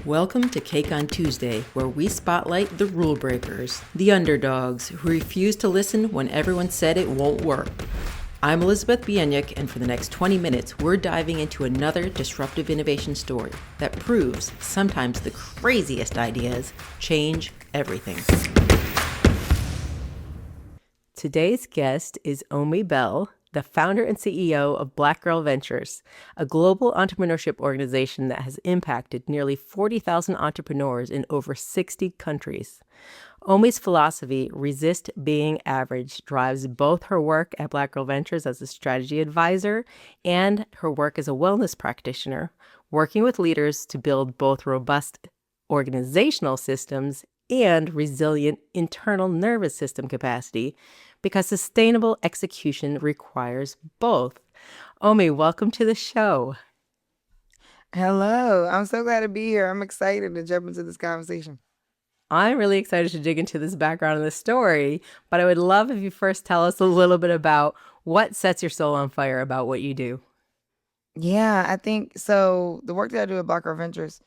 Welcome to Cake on Tuesday, where we spotlight the rule breakers, the underdogs who refuse to listen when everyone said it won't work. I'm Elizabeth Bieniek, and for the next 20 minutes, we're diving into another disruptive innovation story that proves sometimes the craziest ideas change everything. Today's guest is Omi Bell, the founder and CEO of Black Girl Ventures, a global entrepreneurship organization that has impacted nearly 40,000 entrepreneurs in over 60 countries. Omi's philosophy, resist being average, drives both her work at Black Girl Ventures as a strategy advisor and her work as a wellness practitioner, working with leaders to build both robust organizational systems and resilient internal nervous system capacity, because sustainable execution requires both. Omi, welcome to the show. Hello. I'm so glad to be here. I'm excited to jump into this conversation. I'm really excited to dig into this background of the story, but I would love if you first tell us a little bit about what sets your soul on fire about what you do. Yeah, I think so. The work that I do at Black Girl Ventures,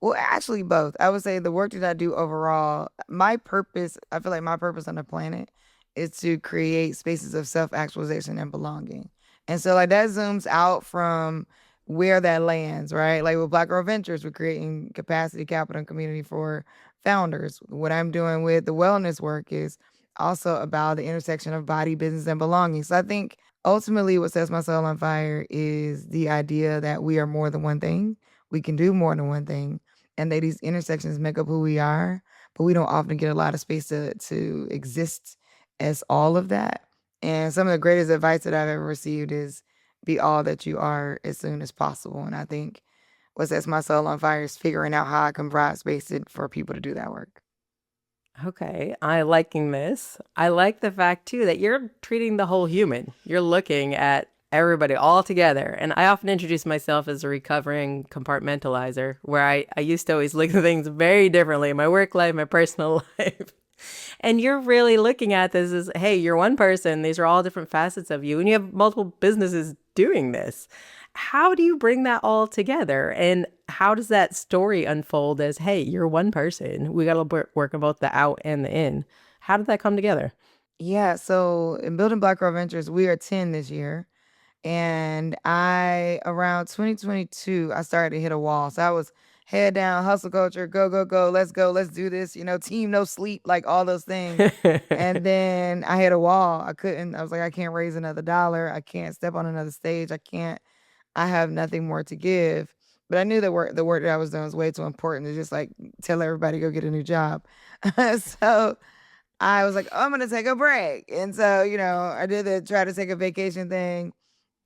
well, actually both. I would say the work that I do overall, my purpose, I feel like my purpose on the planet is to create spaces of self-actualization and belonging. And so like that zooms out from where that lands, right? Like with Black Girl Ventures, we're creating capacity, capital, and community for founders. What I'm doing with the wellness work is also about the intersection of body, business, and belonging. So I think ultimately what sets my soul on fire is the idea that we are more than one thing. We can do more than one thing. And that these intersections make up who we are, but we don't often get a lot of space to exist as all of that. And some of the greatest advice that I've ever received is be all that you are as soon as possible. And I think what sets my soul on fire is figuring out how I can provide space for people to do that work. Okay, I liking this. I like the fact too that you're treating the whole human. You're looking at everybody all together. And I often introduce myself as a recovering compartmentalizer, where I used to always look at things very differently, my work life, my personal life. And you're really looking at this as, hey, you're one person. These are all different facets of you. And you have multiple businesses doing this. How do you bring that all together? And how does that story unfold as, hey, you're one person. We got to work on both the out and the in. How did that come together? Yeah, so in building Black Girl Ventures, we are 10 this year. And around 2022, I started to hit a wall. So I was head down, hustle culture, go, let's do this, team, no sleep, like all those things. And then I hit a wall. I was like, I can't raise another dollar. I can't step on another stage. I have nothing more to give. But I knew the work that I was doing was way too important to just like tell everybody go get a new job. So I was like, oh, I'm going to take a break. And so, I did try to take a vacation thing,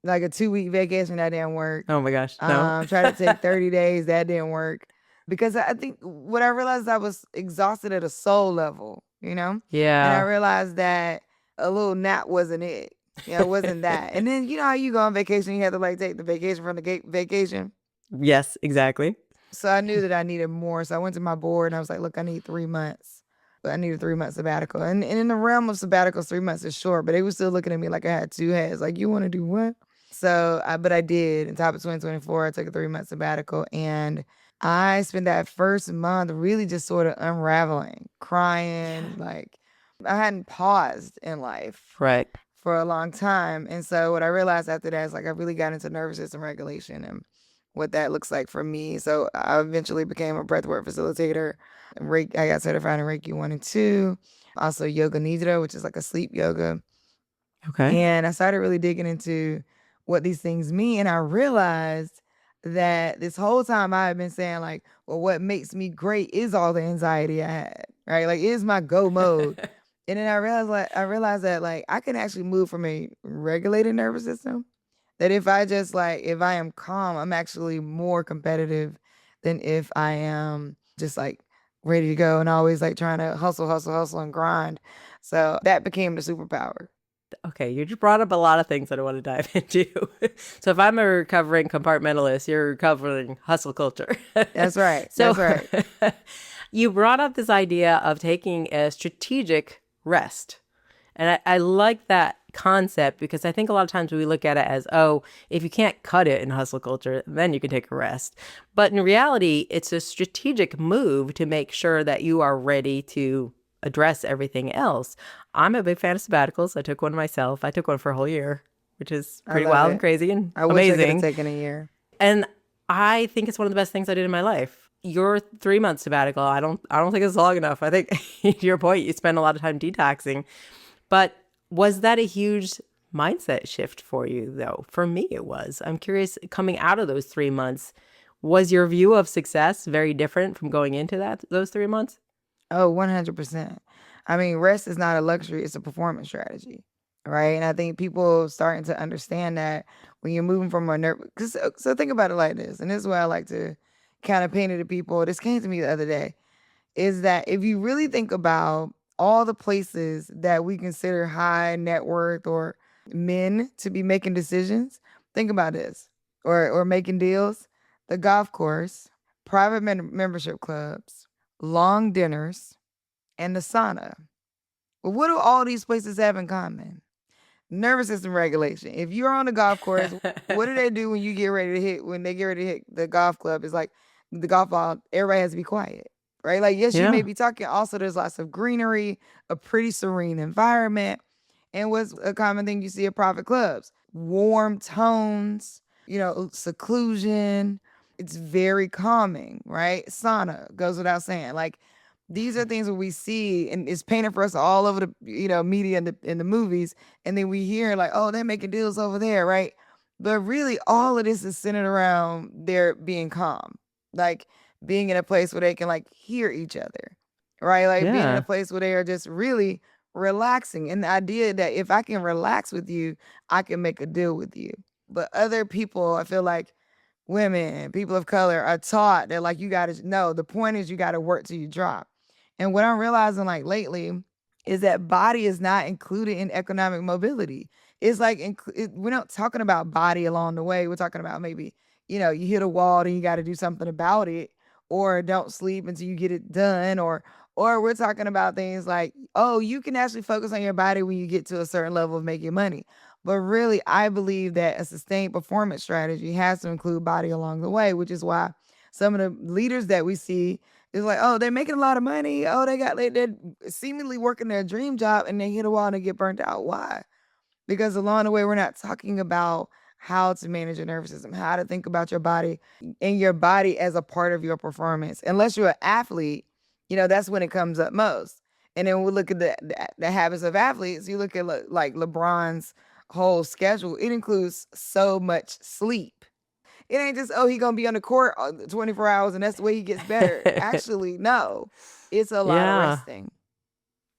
like a 2-week vacation. That didn't work. Oh my gosh, no. Tried to take 30 days. That didn't work. Because I think what I realized, I was exhausted at a soul level, And I Yeah. realized that a little nap wasn't it. It wasn't that. And then, how you go on vacation, you have to like take the vacation from the vacation. Yes, exactly. So I knew that I needed more. So I went to my board and I was like, look, I need 3 months. But I need a 3-month sabbatical. And in the realm of sabbaticals, 3 months is short, but they were still looking at me like I had 2 heads. Like, you want to do what? So, but I did. In top of 2024, I took a 3-month sabbatical. And I spent that first month really just sort of unraveling, crying. Like, I hadn't paused in life. Right. For a long time. And so what I realized after that is like I really got into nervous system regulation and what that looks like for me. So I eventually became a breathwork facilitator. I got certified in Reiki 1 and 2. Also yoga nidra, which is like a sleep yoga. Okay. And I started really digging into what these things mean. And I realized that this whole time I had been saying like, well, what makes me great is all the anxiety I had, right? Like, is my go mode. And then I realized that like I can actually move from a regulated nervous system. That if I am calm, I'm actually more competitive than if I am just like ready to go and always like trying to hustle and grind. So that became the superpower. Okay, you just brought up a lot of things that I want to dive into. So if I'm a recovering compartmentalist, you're recovering hustle culture. That's right. So That's right. You brought up this idea of taking a strategic rest. And I like that concept, because I think a lot of times we look at it as, oh, if you can't cut it in hustle culture, then you can take a rest. But in reality, it's a strategic move to make sure that you are ready to address everything else. I'm a big fan of sabbaticals. I took one myself. I took one for a whole year, which is I pretty love wild and it. crazy and I wish I could have amazing. taken a year. And I think it's one of the best things I did in my life. Your 3 month sabbatical, I don't think it's long enough. I think to your point, you spend a lot of time detoxing. But was that a huge mindset shift for you though? For me it was. I'm curious, coming out of those 3 months, was your view of success very different from going into those 3 months? Oh, 100%. I mean, rest is not a luxury, it's a performance strategy, right? And I think people starting to understand that when you're moving from a nerve, cause so think about it like this, and this is why I like to kind of paint it to people. This came to me the other day, is that if you really think about all the places that we consider high net worth or men to be making decisions, think about this, or making deals, the golf course, private membership clubs, long dinners, and the sauna. Well, what do all these places have in common? Nervous system regulation. If you're on the golf course, what do they do when you get ready to hit? When they get ready to hit the golf club, it's like the golf ball. Everybody has to be quiet, right? Like, yes, you may Yeah. be talking. Also, there's lots of greenery, a pretty serene environment, and what's a common thing you see at private clubs? Warm tones, seclusion. It's very calming, right? Sauna goes without saying. Like, these are things that we see, and it's painted for us all over the media and in the movies, and then we hear like, oh, they're making deals over there, right? But really, all of this is centered around their being calm, like being in a place where they can like hear each other, right? Like being in a Yeah. place where they are just really relaxing, and the idea that if I can relax with you, I can make a deal with you. But other people, I feel like women, people of color are taught that like you gotta no, the point is you gotta work till you drop. And what I'm realizing like lately is that body is not included in economic mobility. It's like we're not talking about body along the way. We're talking about maybe, you hit a wall and you got to do something about it, or don't sleep until you get it done, or we're talking about things like, oh, you can actually focus on your body when you get to a certain level of making money. But really, I believe that a sustained performance strategy has to include body along the way, which is why some of the leaders that we see is like, oh, they're making a lot of money. Oh, they're seemingly working their dream job and they hit a wall and they get burnt out. Why? Because along the way, we're not talking about how to manage your nervous system, how to think about your body and your body as a part of your performance. Unless you're an athlete, that's when it comes up most. And then we look at the habits of athletes. You look at like LeBron's whole schedule. It includes so much sleep. It ain't just, oh, he gonna be on the court 24 hours and that's the way he gets better. Actually, no. It's a lot of Yeah. resting.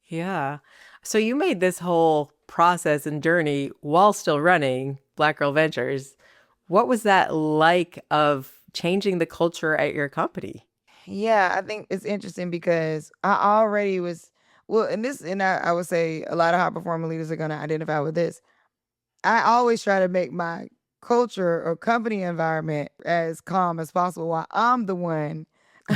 Yeah. So you made this whole process and journey while still running Black Girl Ventures. What was that like of changing the culture at your company? Yeah, I think it's interesting because I already was well, and I would say a lot of high performing leaders are gonna identify with this. I always try to make my culture or company environment as calm as possible while I'm the one.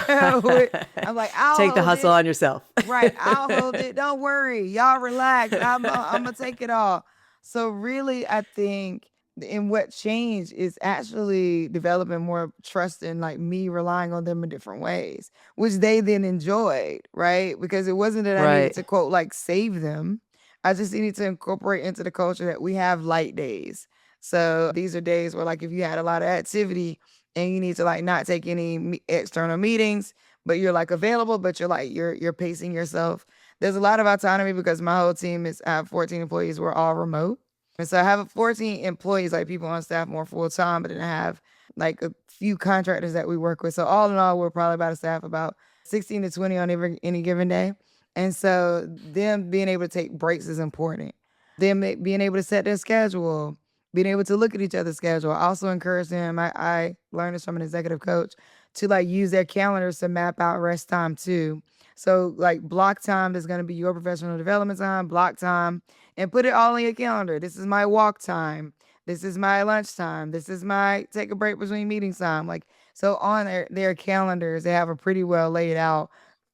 I'm like, I'll Take the hold hustle it. on yourself. Right. I'll hold it. Don't worry. Y'all relax. I'm gonna take it all. So really, I think in what changed is actually developing more trust in like me relying on them in different ways, which they then enjoyed, right? Because it wasn't that I needed Right. to quote like save them. I just needed to incorporate into the culture that we have light days. So these are days where like if you had a lot of activity and you need to like not take any external meetings, but you're like available, but you're pacing yourself. There's a lot of autonomy because my whole team I have 14 employees. We're all remote. And so I have 14 employees, like people on staff more full time, but then I have like a few contractors that we work with. So all in all, we're probably about a staff about 16 to 20 on any given day. And so them being able to take breaks is important. Them being able to set their schedule, being able to look at each other's schedule. I also encourage them. I learned this from an executive coach to like use their calendars to map out rest time too. So like block time is going to be your professional development time, block time, and put it all in your calendar. This is my walk time. This is my lunch time. This is my take a break between meetings time. Like so on their calendars, they have a pretty well laid out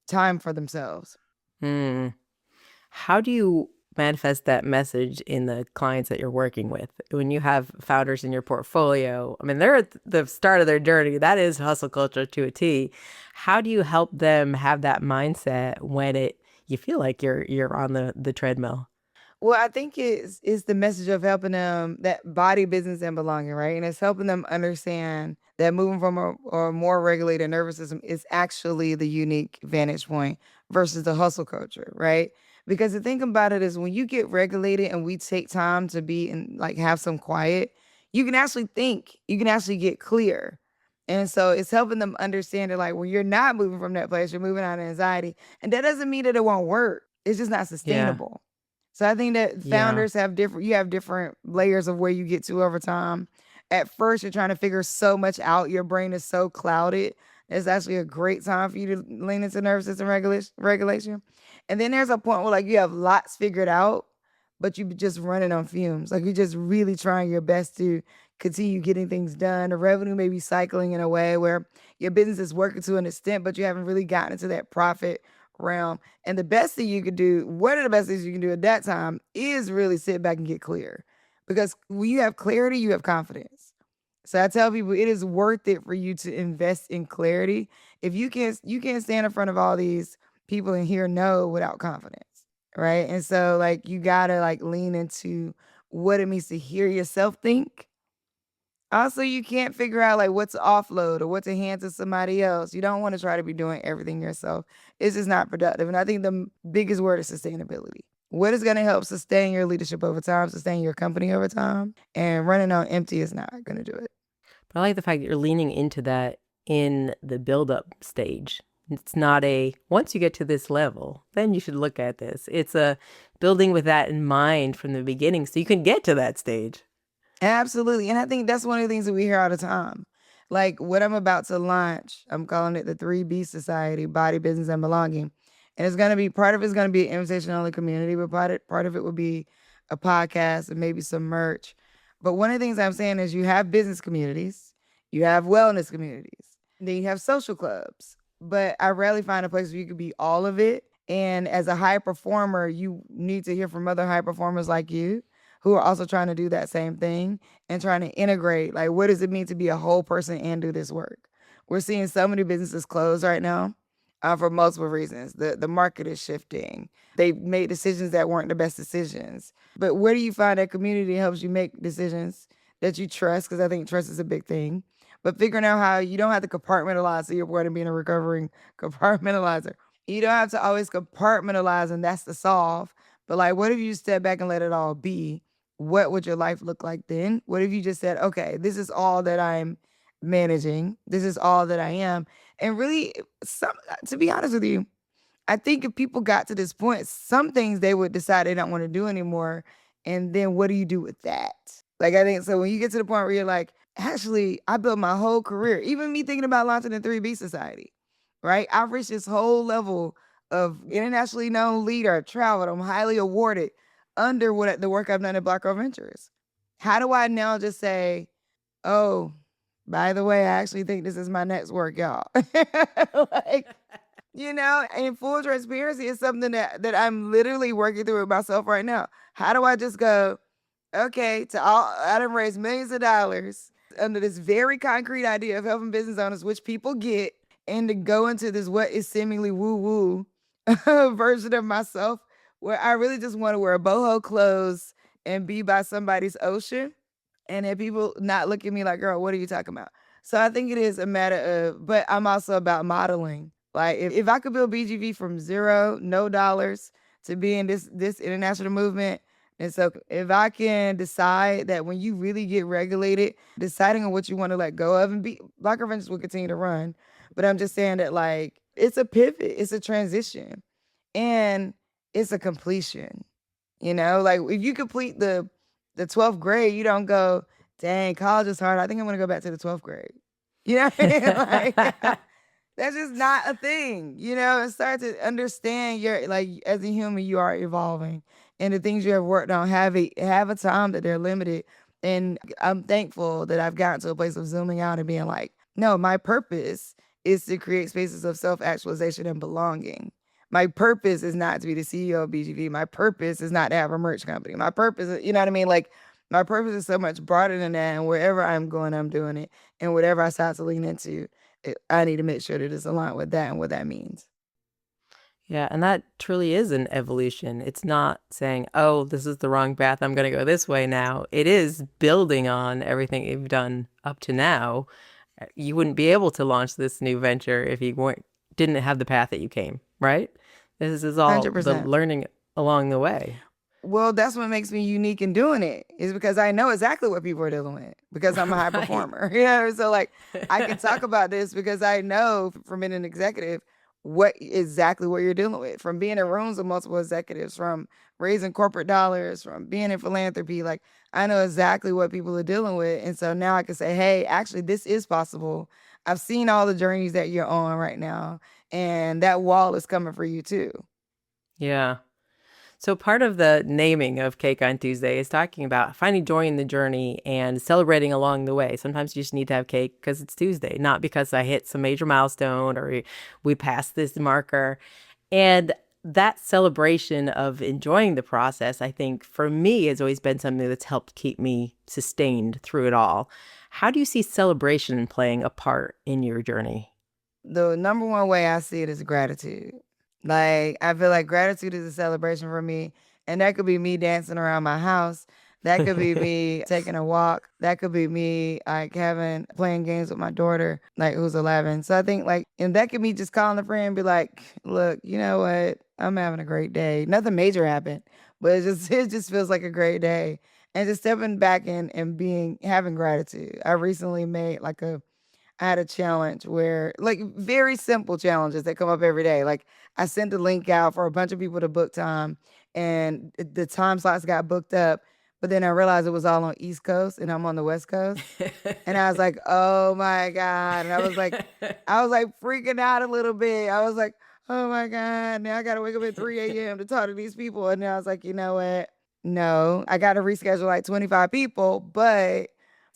time for themselves. Hmm. How do you manifest that message in the clients that you're working with? When you have founders in your portfolio, I mean, they're at the start of their journey. That is hustle culture to a T. How do you help them have that mindset when you feel like you're on the treadmill? Well, I think it's the message of helping them that body, business, and belonging, right? And it's helping them understand that moving from a more regulated nervous system is actually the unique vantage point versus the hustle culture, right? Because the thing about it is when you get regulated and we take time to be and like have some quiet, you can actually think, you can actually get clear. And so it's helping them understand that like when you're not moving from that place, you're moving out of anxiety. And that doesn't mean that it won't work. It's just not Yeah. sustainable. So I think that Yeah. founders have different layers of where you get to over time. At first, you're trying to figure so much out. Your brain is so clouded. It's actually a great time for you to lean into nervous system regulation. And then there's a point where like you have lots figured out, but you just running on fumes. Like you're just really trying your best to continue getting things done. The revenue may be cycling in a way where your business is working to an extent, but you haven't really gotten into that profit realm. And the best thing you could do, one of the best things you can do at that time is really sit back and get clear. Because when you have clarity, you have confidence. So I tell people it is worth it for you to invest in clarity. If you can't stand in front of all these people and hear no without confidence. Right. And so like you gotta like lean into what it means to hear yourself think. Also, you can't figure out like what to offload or what to hand to somebody else. You don't want to try to be doing everything yourself. It's just not productive. And I think the biggest word is sustainability. What is going to help sustain your leadership over time, sustain your company over time? And running on empty is not going to do it. But I like the fact that you're leaning into that in the build-up stage. It's not once you get to this level, then you should look at this. It's a building with that in mind from the beginning so you can get to that stage. Absolutely. And I think that's one of the things that we hear all the time. Like what I'm about to launch, I'm calling it the 3B Society, Body, Business, and Belonging. And it's going to be part of it's going to be an invitation only community, but part of it will be a podcast and maybe some merch. But one of the things I'm saying is you have business communities, you have wellness communities, then you have social clubs. But I rarely find a place where you could be all of it. And as a high performer, you need to hear from other high performers like you who are also trying to do that same thing and trying to integrate, like, what does it mean to be a whole person and do this work? We're seeing so many businesses close right now for multiple reasons. The market is shifting. They made decisions that weren't the best decisions. But where do you find that community helps you make decisions that you trust? Because I think trust is a big thing. But figuring out how you don't have to compartmentalize, so you're going to be a recovering compartmentalizer. You don't have to always compartmentalize, and that's the solve. But like, what if you step back and let it all be? What would your life look like then? What if you just said, okay, this is all that I'm managing. This is all that I am. And really, to be honest with you, I think if people got to this point, some things they would decide they don't want to do anymore. And then what do you do with that? Like, I think so when you get to the point where you're like, actually, I built my whole career, even me thinking about launching the 3B Society, right? I've reached this whole level of internationally known leader, I've traveled, I'm highly awarded under the work I've done at Black Girl Ventures. How do I now just say, oh, by the way, I actually think this is my next work, y'all. Like, in full transparency, it's something that I'm literally working through with myself right now. How do I just go, okay, I done raised millions of dollars under this very concrete idea of helping business owners, which people get, and to go into this what is seemingly woo-woo version of myself where I really just want to wear boho clothes and be by somebody's ocean and have people not look at me like, girl, what are you talking about? So I think it is a matter of, but I'm also about modeling. Like if I could build BGV from zero, no dollars to be in this international movement. And so if I can decide that when you really get regulated, deciding on what you want to let go of and be Black Girl Ventures will continue to run. But I'm just saying that like it's a pivot, it's a transition, and it's a completion. Like if you complete the 12th grade, you don't go, dang, college is hard. I think I'm gonna go back to the 12th grade. You know what I mean? Like that's just not a thing. And start to understand your like as a human, you are evolving. And the things you have worked on have a time that they're limited. And I'm thankful that I've gotten to a place of zooming out and being like, no, my purpose is to create spaces of self-actualization and belonging. My purpose is not to be the CEO of BGV. My purpose is not to have a merch company. My purpose is, you know what I mean? Like, my purpose is so much broader than that. And wherever I'm going, I'm doing it. And whatever I start to lean into, I need to make sure that it's aligned with that and what that means. Yeah, and that truly is an evolution. It's not saying, oh, this is the wrong path, I'm going to go this way now. It is building on everything you've done up to now. You wouldn't be able to launch this new venture if you didn't have the path that you came, right? This is all the 100%. learning along the way. Well, that's what makes me unique in doing it, is because I know exactly what people are dealing with because I'm a high Right. performer. You know, so like I can talk about this because I know from being an executive exactly what you're dealing with. From being in rooms with multiple executives, from raising corporate dollars, from being in philanthropy, like I know exactly what people are dealing with. And so now I can say, hey, actually, this is possible. I've seen all the journeys that you're on right now, and that wall is coming for you too. Yeah. So part of the naming of Cake on Tuesday is talking about finding joy in the journey and celebrating along the way. Sometimes you just need to have cake because it's Tuesday, not because I hit some major milestone or we passed this marker. And that celebration of enjoying the process, I think for me, has always been something that's helped keep me sustained through it all. How do you see celebration playing a part in your journey? The number one way I see it is gratitude. Like, I feel like gratitude is a celebration for me. And that could be me dancing around my house. That could be me taking a walk. That could be me like playing games with my daughter, like who's 11. So I think like, and that could be just calling a friend and be like, look, you know what? I'm having a great day. Nothing major happened, but it just feels like a great day. And just stepping back and having gratitude. I recently made like I had a challenge where, like, very simple challenges that come up every day. Like, I sent the link out for a bunch of people to book time, and the time slots got booked up. But then I realized it was all on East Coast, and I'm on the West Coast. And I was like, oh my God. And I was like freaking out a little bit. I was like, oh my God. Now I got to wake up at 3 a.m. to talk to these people. And then I was like, you know what? No, I got to reschedule like 25 people, but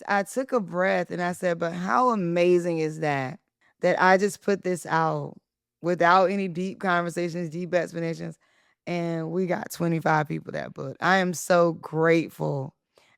I took a breath and I said, but how amazing is that? That I just put this out without any deep conversations, deep explanations, and we got 25 people that booked. I am so grateful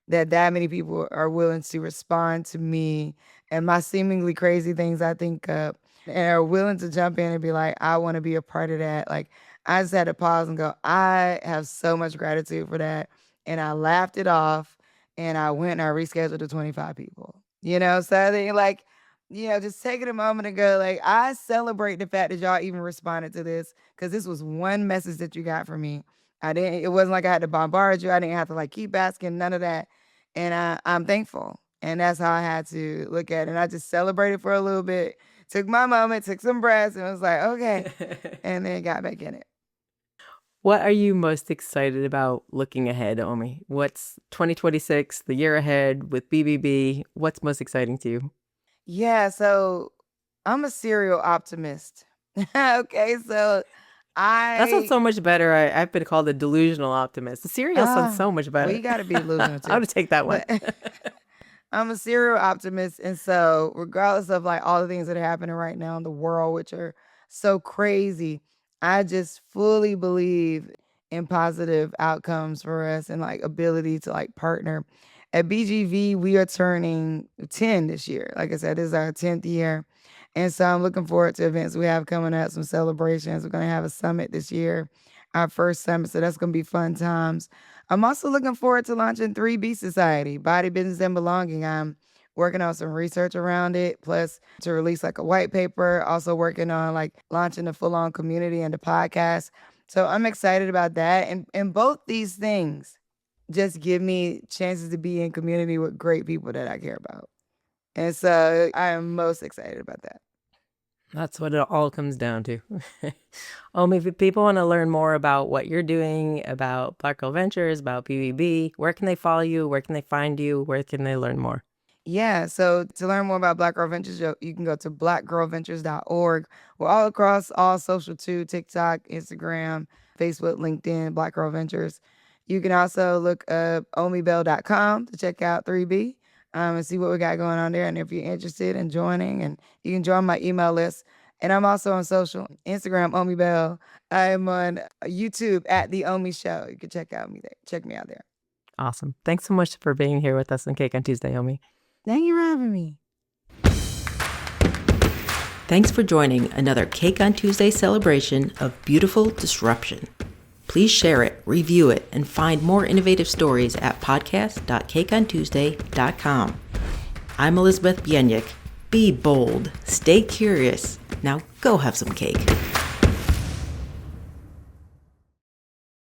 that that many people are willing to respond to me and my seemingly crazy things I think of and are willing to jump in and be like, I want to be a part of that. Like, I just had to pause and go, I have so much gratitude for that. And I laughed it off and I went and I rescheduled to 25 people. You know, so I think like, just taking a moment to go, like, I celebrate the fact that y'all even responded to this because this was one message that you got from me. It wasn't like I had to bombard you. I didn't have to like keep asking, none of that. And I'm thankful. And that's how I had to look at it. And I just celebrated for a little bit, took my moment, took some breaths, and was like, okay. And then got back in it. What are you most excited about looking ahead, Omi? What's 2026, the year ahead with BBB? What's most exciting to you? Yeah, so I'm a serial optimist. Okay, so That sounds I so much better. I've been called a delusional optimist. The cereal sounds so much well, better. you gotta be delusional I'm too. gonna take that one. But I'm a serial optimist, and so regardless of like all the things that are happening right now in the world, which are so crazy, I just fully believe in positive outcomes for us and like ability to like partner. At BGV, we are turning 10 this year. Like I said, this is our 10th year. And so I'm looking forward to events we have coming up, some celebrations. We're going to have a summit this year, our first summit. So that's going to be fun times. I'm also looking forward to launching 3B Society, Body, Business, and Belonging. I'm working on some research around it, plus to release like a white paper, also working on like launching a full-on community and a podcast. So I'm excited about that. And both these things just give me chances to be in community with great people that I care about. And so I am most excited about that. That's what it all comes down to. Omi, if people want to learn more about what you're doing, about Black Girl Ventures, about BBB, where can they follow you? Where can they find you? Where can they learn more? Yeah, so to learn more about Black Girl Ventures, you can go to blackgirlventures.org. We're all across all social too, TikTok, Instagram, Facebook, LinkedIn, Black Girl Ventures. You can also look up omibell.com to check out 3B and see what we got going on there. And if you're interested in joining, and you can join my email list And I'm also on social, Instagram, Omi Bell. I'm on YouTube at The Omi Show. You can check me out there. Awesome. Thanks so much for being here with us on Cake on Tuesday, Omi. Thank you for having me. Thanks for joining another Cake on Tuesday celebration of beautiful disruption. Please share it, review it, and find more innovative stories at podcast.cakeontuesday.com. I'm Elizabeth Bienik. Be bold, stay curious. Now go have some cake.